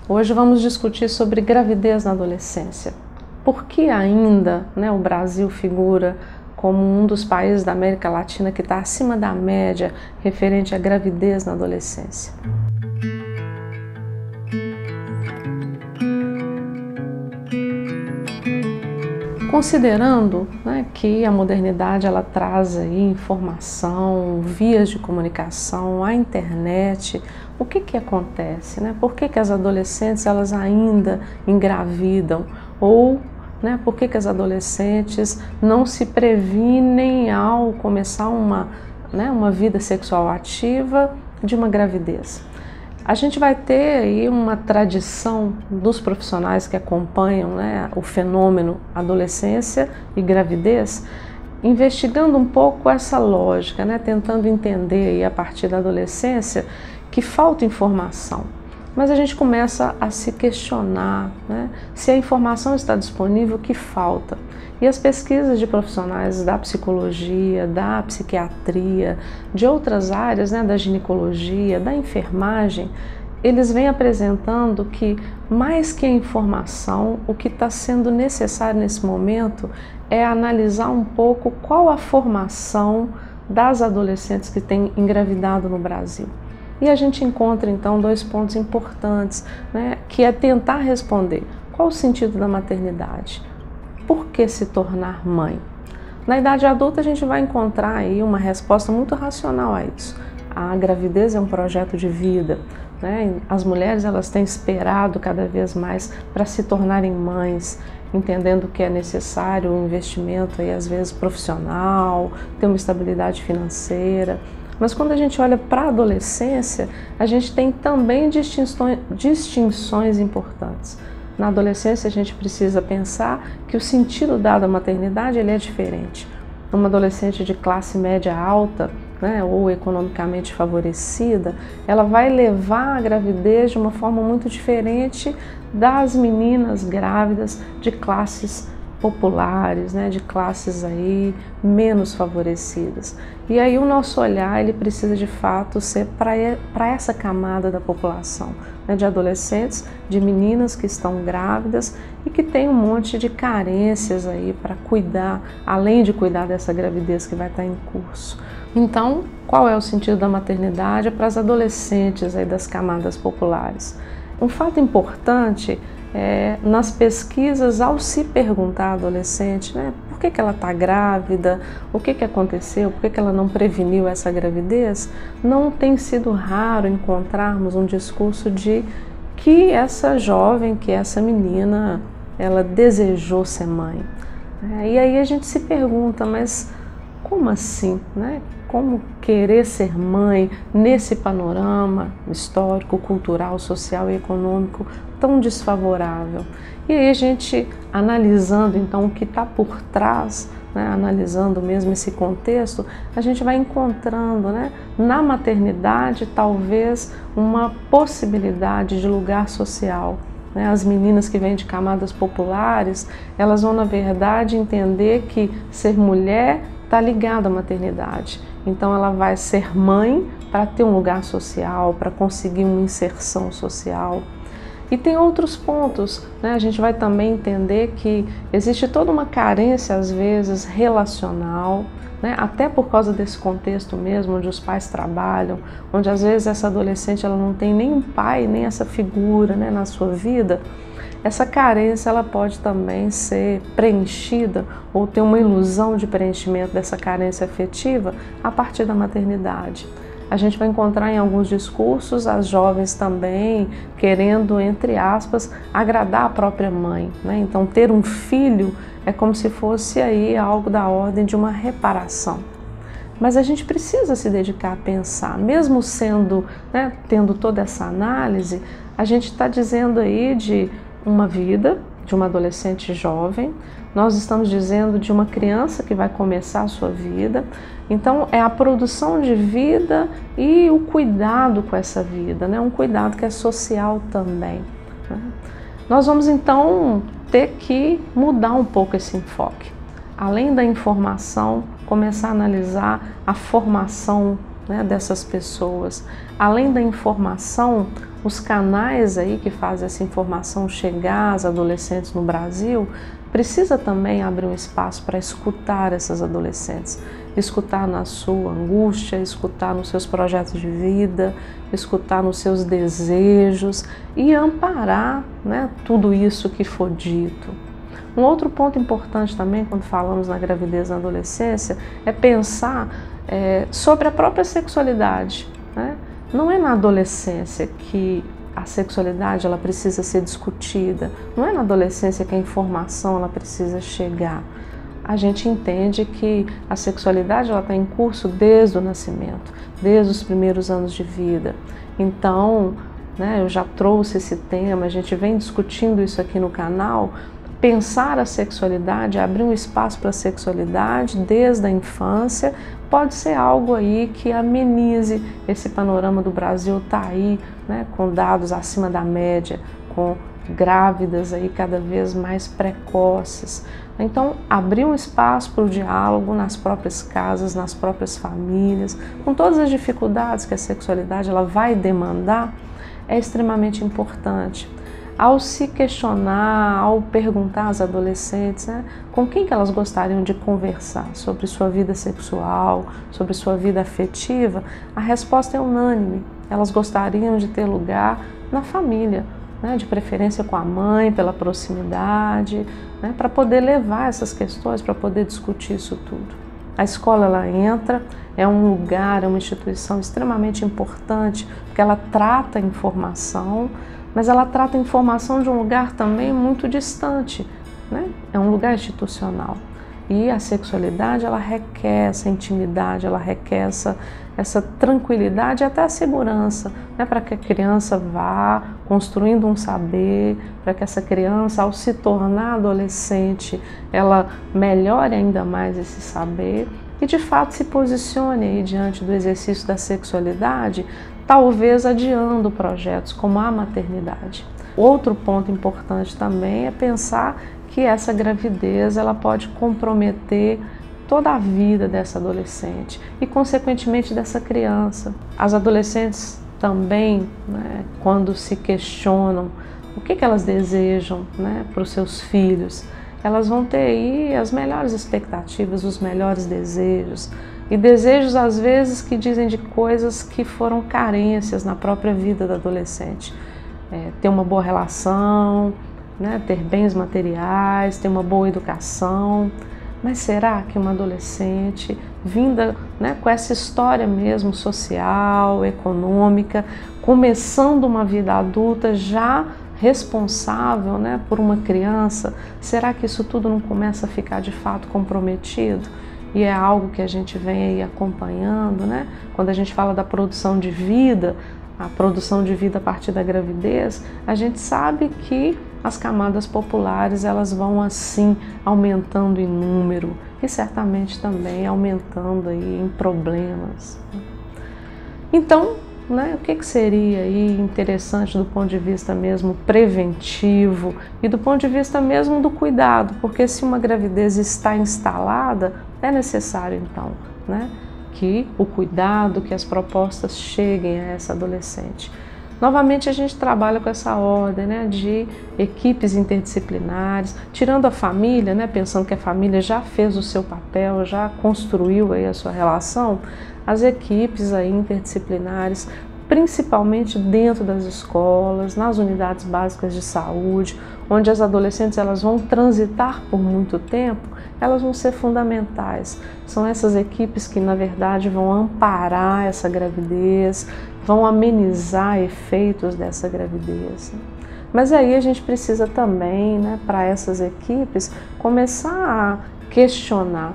Hoje vamos discutir sobre gravidez na adolescência. Por que ainda, o Brasil figura como um dos países da América Latina que está acima da média referente à gravidez na adolescência? Considerando que a modernidade ela traz aí informação, vias de comunicação, a internet, o que acontece? Por que as adolescentes elas ainda engravidam? Ou por que as adolescentes não se previnem ao começar uma vida sexual ativa de uma gravidez? A gente vai ter aí uma tradição dos profissionais que acompanham o fenômeno adolescência e gravidez, investigando um pouco essa lógica, tentando entender aí a partir da adolescência que falta informação. Mas a gente começa a se questionar se a informação está disponível, o que falta. E as pesquisas de profissionais da psicologia, da psiquiatria, de outras áreas, da ginecologia, da enfermagem, eles vêm apresentando que, mais que a informação, o que está sendo necessário nesse momento é analisar um pouco qual a formação das adolescentes que têm engravidado no Brasil. E a gente encontra então dois pontos importantes, que é tentar responder qual o sentido da maternidade, por que se tornar mãe. Na idade adulta a gente vai encontrar aí uma resposta muito racional a isso. A gravidez é um projeto de vida, as mulheres elas têm esperado cada vez mais para se tornarem mães, entendendo que é necessário um investimento aí às vezes profissional, ter uma estabilidade financeira. Mas quando a gente olha para a adolescência, a gente tem também distinções importantes. Na adolescência a gente precisa pensar que o sentido dado à maternidade ele é diferente. Uma adolescente de classe média alta, ou economicamente favorecida, ela vai levar a gravidez de uma forma muito diferente das meninas grávidas de classes populares, de classes aí menos favorecidas. E aí o nosso olhar ele precisa de fato ser para essa camada da população, de adolescentes, de meninas que estão grávidas e que tem um monte de carências aí para cuidar, além de cuidar dessa gravidez que vai estar em curso. Então, qual é o sentido da maternidade para as adolescentes aí das camadas populares? Um fato importante nas pesquisas, ao se perguntar à adolescente por que ela está grávida, o que aconteceu, por que ela não preveniu essa gravidez, não tem sido raro encontrarmos um discurso de que essa jovem, que essa menina, ela desejou ser mãe. E aí a gente se pergunta, mas como assim? Como querer ser mãe nesse panorama histórico, cultural, social e econômico tão desfavorável? E aí a gente, analisando então o que está por trás, analisando mesmo esse contexto, a gente vai encontrando na maternidade talvez uma possibilidade de lugar social. As meninas que vêm de camadas populares, elas vão na verdade entender que ser mulher está ligado à maternidade. Então ela vai ser mãe para ter um lugar social, para conseguir uma inserção social. E tem outros pontos, a gente vai também entender que existe toda uma carência às vezes relacional, até por causa desse contexto mesmo, onde os pais trabalham, onde às vezes essa adolescente ela não tem nem um pai, nem essa figura na sua vida. Essa carência ela pode também ser preenchida ou ter uma ilusão de preenchimento dessa carência afetiva a partir da maternidade. A gente vai encontrar em alguns discursos as jovens também querendo, entre aspas, agradar a própria mãe. Então ter um filho é como se fosse aí algo da ordem de uma reparação. Mas a gente precisa se dedicar a pensar, mesmo sendo, tendo toda essa análise, a gente está dizendo aí de uma vida, de uma adolescente jovem, nós estamos dizendo de uma criança que vai começar a sua vida. Então é a produção de vida e o cuidado com essa vida, um cuidado que é social também. Nós vamos então ter que mudar um pouco esse enfoque. Além da informação, começar a analisar a formação né, dessas pessoas. Além da informação, os canais aí que fazem essa informação chegar às adolescentes no Brasil, precisa também abrir um espaço para escutar essas adolescentes, escutar na sua angústia, escutar nos seus projetos de vida, escutar nos seus desejos e amparar, né, tudo isso que for dito. Um outro ponto importante também, quando falamos na gravidez na adolescência, é pensar sobre a própria sexualidade, né? Não é na adolescência que a sexualidade ela precisa ser discutida, não é na adolescência que a informação ela precisa chegar. A gente entende que a sexualidade ela está em curso desde o nascimento, desde os primeiros anos de vida. Então, né, eu já trouxe esse tema, a gente vem discutindo isso aqui no canal. Pensar a sexualidade, abrir um espaço para a sexualidade desde a infância, pode ser algo aí que amenize esse panorama do Brasil. Está aí, né, com dados acima da média, com grávidas aí cada vez mais precoces. Então, abrir um espaço para o diálogo nas próprias casas, nas próprias famílias, com todas as dificuldades que a sexualidade ela vai demandar, é extremamente importante. Ao se questionar, ao perguntar às adolescentes, né, com quem que elas gostariam de conversar sobre sua vida sexual, sobre sua vida afetiva, a resposta é unânime. Elas gostariam de ter lugar na família, né, de preferência com a mãe, pela proximidade, né, para poder levar essas questões, para poder discutir isso tudo. A escola ela entra, é um lugar, é uma instituição extremamente importante, porque ela trata a informação, mas ela trata a informação de um lugar também muito distante, né? É um lugar institucional. E a sexualidade, ela requer essa intimidade, ela requer essa tranquilidade e até a segurança, né? Para que a criança vá construindo um saber, para que essa criança, ao se tornar adolescente, ela melhore ainda mais esse saber e de fato se posicione aí diante do exercício da sexualidade, talvez adiando projetos como a maternidade. Outro ponto importante também é pensar que essa gravidez ela pode comprometer toda a vida dessa adolescente e, consequentemente, dessa criança. As adolescentes também, né, quando se questionam o que elas desejam, né, para os seus filhos, elas vão ter aí as melhores expectativas, os melhores desejos, e desejos às vezes que dizem de coisas que foram carências na própria vida da adolescente. Ter uma boa relação, né, ter bens materiais, ter uma boa educação. Mas será que uma adolescente vinda, né, com essa história mesmo social, econômica, começando uma vida adulta já responsável, né, por uma criança, será que isso tudo não começa a ficar de fato comprometido? E é algo que a gente vem aí acompanhando, né? Quando a gente fala da produção de vida, a produção de vida a partir da gravidez, a gente sabe que as camadas populares elas vão assim aumentando em número e certamente também aumentando aí em problemas. Então, né, o que seria aí interessante do ponto de vista mesmo preventivo e do ponto de vista mesmo do cuidado, porque se uma gravidez está instalada, é necessário então, né, que o cuidado, que as propostas cheguem a essa adolescente. Novamente a gente trabalha com essa ordem, né, de equipes interdisciplinares, tirando a família, né, pensando que a família já fez o seu papel, já construiu aí a sua relação, as equipes aí interdisciplinares, principalmente dentro das escolas, nas unidades básicas de saúde, onde as adolescentes elas vão transitar por muito tempo, elas vão ser fundamentais. São essas equipes que, na verdade, vão amparar essa gravidez, vão amenizar efeitos dessa gravidez. Mas aí a gente precisa também, né, para essas equipes, começar a questionar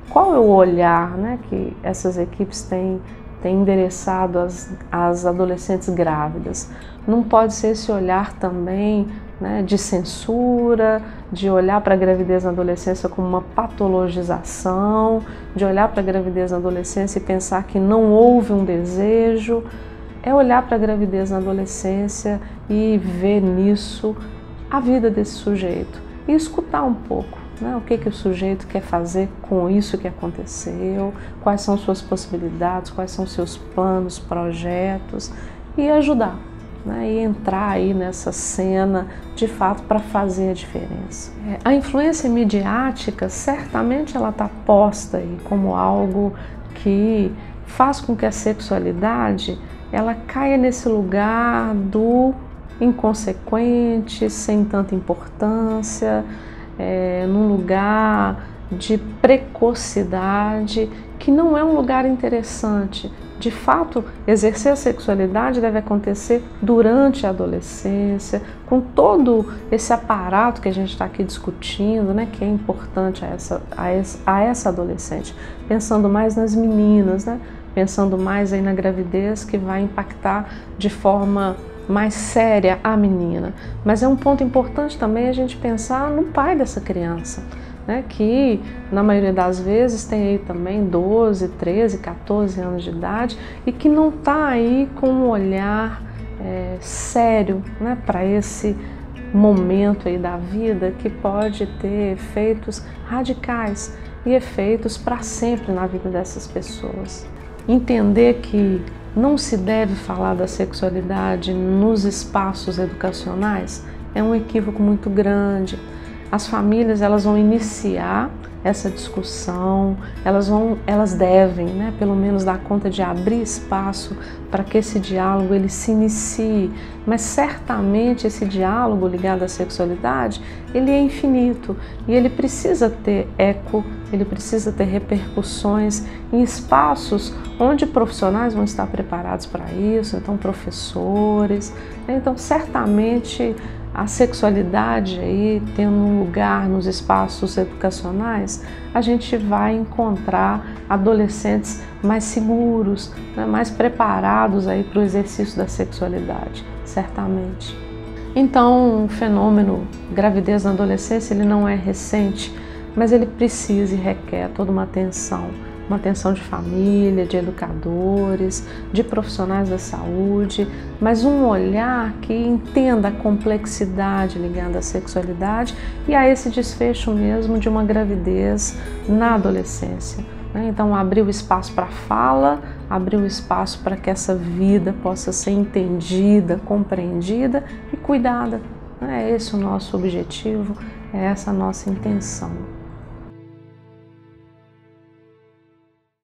qual é o olhar, né, que essas equipes têm endereçado às adolescentes grávidas. Não pode ser esse olhar também, né, de censura, de olhar para a gravidez na adolescência como uma patologização, de olhar para a gravidez na adolescência e pensar que não houve um desejo. É olhar para a gravidez na adolescência e ver nisso a vida desse sujeito e escutar um pouco, né? O que o sujeito quer fazer com isso que aconteceu, quais são suas possibilidades, quais são seus planos, projetos, e ajudar, né? E entrar aí nessa cena de fato para fazer a diferença. A influência midiática certamente ela está posta aí como algo que faz com que a sexualidade ela caia nesse lugar do inconsequente, sem tanta importância, num lugar de precocidade, que não é um lugar interessante. De fato, exercer a sexualidade deve acontecer durante a adolescência, com todo esse aparato que a gente está aqui discutindo, né, que é importante a essa adolescente. Pensando mais nas meninas, né, pensando mais aí na gravidez, que vai impactar de forma mais séria a menina. Mas é um ponto importante também a gente pensar no pai dessa criança, né, que na maioria das vezes tem aí também 12, 13, 14 anos de idade e que não está aí com um olhar sério, né, para esse momento aí da vida que pode ter efeitos radicais e efeitos para sempre na vida dessas pessoas. Entender que não se deve falar da sexualidade nos espaços educacionais é um equívoco muito grande. As famílias elas vão iniciar essa discussão, elas devem, né, pelo menos dar conta de abrir espaço para que esse diálogo ele se inicie, mas certamente esse diálogo ligado à sexualidade ele é infinito e ele precisa ter eco, ele precisa ter repercussões em espaços onde profissionais vão estar preparados para isso, então professores, né? Então certamente a sexualidade aí tendo um lugar nos espaços educacionais, a gente vai encontrar adolescentes mais seguros, né, mais preparados aí para o exercício da sexualidade, certamente. Então, o fenômeno gravidez na adolescência ele não é recente, mas ele precisa e requer toda uma atenção de família, de educadores, de profissionais da saúde, mas um olhar que entenda a complexidade ligada à sexualidade e a esse desfecho mesmo de uma gravidez na adolescência. Então, abrir o espaço para a fala, abrir o espaço para que essa vida possa ser entendida, compreendida e cuidada. É esse o nosso objetivo, é essa a nossa intenção.